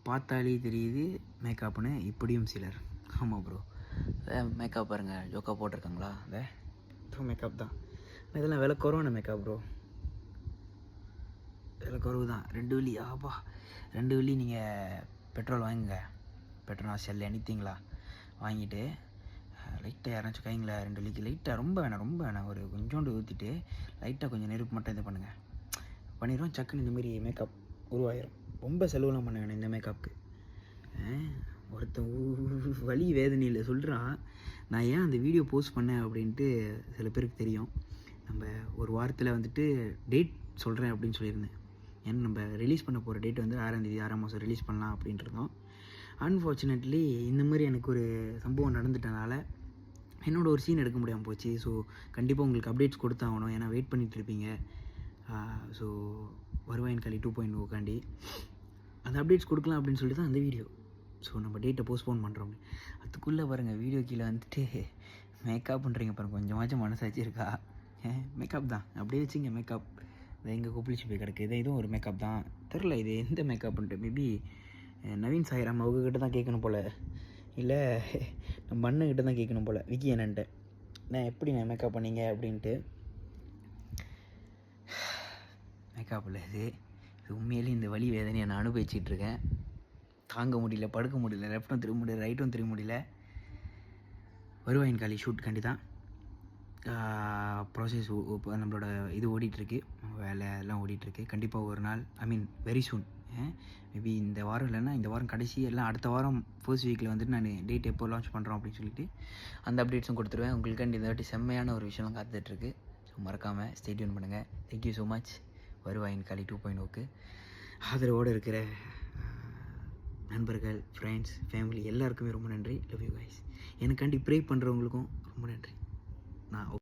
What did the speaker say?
பார்த்தாலே தெரியுது மேக்கப்னு, இப்படியும் சிலர். ஆமாம் ப்ரோ, மேக்கப் பாருங்கள், ஜோக்கா போட்டிருக்காங்களா? மேக்கப் தான். இதெல்லாம் விலை குறவான மேக்கப் ப்ரோ, விலை குறவு தான். 2 வெள்ளி. ஆப்பா, 2 வெள்ளி. நீங்கள் பெட்ரோல் வாங்குங்க, பெட்ரோல் செல் எனித்திங்களா வாங்கிட்டு லைட்டாக யாராச்சும் கைங்களா 2 வெள்ளிக்கு லைட்டாக, ரொம்ப வேணாம், ஒரு கொஞ்சோண்டு ஊற்றிட்டு லைட்டாக கொஞ்சம் நெருப்பு மட்டும் இது பண்ணுங்கள், பண்ணிடுவோம். சக்குன்னு இந்தமாரி மேக்கப் உருவாயிரும். ரொம்ப செலவுலாம் பண்ண வேணாம் இந்த மேக்கப்புக்கு. ஒருத்தன் வலி வேதனையில் சொல்கிறான், நான் ஏன் அந்த வீடியோ போஸ்ட் பண்ணேன் அப்படின்ட்டு சில பேருக்கு தெரியும். நம்ம ஒரு வாரத்தில் வந்துட்டு டேட் சொல்கிறேன் அப்படின்னு சொல்லியிருந்தேன். ஏன்னா நம்ம ரிலீஸ் பண்ண போகிற டேட் வந்து 6ஆம் தேதி 6ஆம் மாதம் ரிலீஸ் பண்ணலாம் அப்படின்ட்டுருந்தோம். அன்ஃபார்ச்சுனேட்லி இந்த மாதிரி எனக்கு ஒரு சம்பவம் நடந்துட்டனால என்னோடய ஒரு சீன் எடுக்க முடியாமல் போச்சு. ஸோ கண்டிப்பாக உங்களுக்கு அப்டேட்ஸ் கொடுத்தாகணும், ஏன்னா வெயிட் பண்ணிகிட்ருப்பீங்க. ஸோ வருவாயின் களி 2.0 அந்த அப்டேட்ஸ் கொடுக்கலாம் அப்படின்னு சொல்லிட்டு தான் அந்த வீடியோ. ஸோ நம்ம டேட்டை போஸ்ட்போன் பண்ணுறோம். அதுக்குள்ளே பாருங்கள், வீடியோ கீழே வந்துட்டு மேக்கப் பண்ணுறீங்க பாருங்கள், கொஞ்சமாச்சும் மனசாச்சு இருக்கா? மேக்கப் தான், அப்படியே வச்சுங்க மேக்கப். இதை எங்கே கொப்பளிச்சு போய் கிடக்கு. இதுவும் ஒரு மேக்கப் தான். தெரில இது எந்த மேக்கப்ன்ட்டு. மேபி நவீன் சாய்ராம் அவங்கக்கிட்ட தான் கேட்கணும் போல், இல்லை நம்ம அண்ணன்கிட்ட தான் கேட்கணும் போல், விக்கி என்னன்ட்டு, நான் எப்படி நான் மேக்கப் பண்ணீங்க அப்படின்ட்டு. மேக்கப்பில் இது உண்மையிலே இந்த வலி வேதனையை நான் அனுபவிச்சிட்ருக்கேன். தாங்க முடியல, படுக்க முடியல, லெஃப்ட்டும் திரும்ப முடியல, ரைட்டும் திரும்ப முடியல. வருவாயின் காலி ஷூட் தான் ப்ராசஸ் நம்மளோட இது ஓடிட்டுருக்கு, வேலை எல்லாம் ஓடிட்டுருக்கு. கண்டிப்பாக ஒரு நாள், ஐ மீன் வெரி சூன், மேபி இந்த வாரம் இல்லைன்னா இந்த வாரம் கடைசி, எல்லாம் அடுத்த வாரம் ஃபர்ஸ்ட் வீக்கில் வந்துட்டு நான் டேட் எப்போ லான்ச் பண்ணுறோம் அப்படின்னு சொல்லிட்டு அந்த அப்டேட்ஸும் கொடுத்துருவேன். உங்களுக்கு இந்த வாட்டி செம்மையான ஒரு விஷயம் காத்துட்ருக்கு. ஸோ மறக்காமல் ஸ்டே டியூன் பண்ணுங்கள். Thank you so much. வருவாயின் களி 2.0க்கு ஆதரவோடு இருக்கிற நண்பர்கள், ஃப்ரெண்ட்ஸ், ஃபேமிலி எல்லாருக்குமே ரொம்ப நன்றி. Love you guys. எனக்காண்டி ப்ரே பண்ணுறவங்களுக்கும் ரொம்ப நன்றி. நான்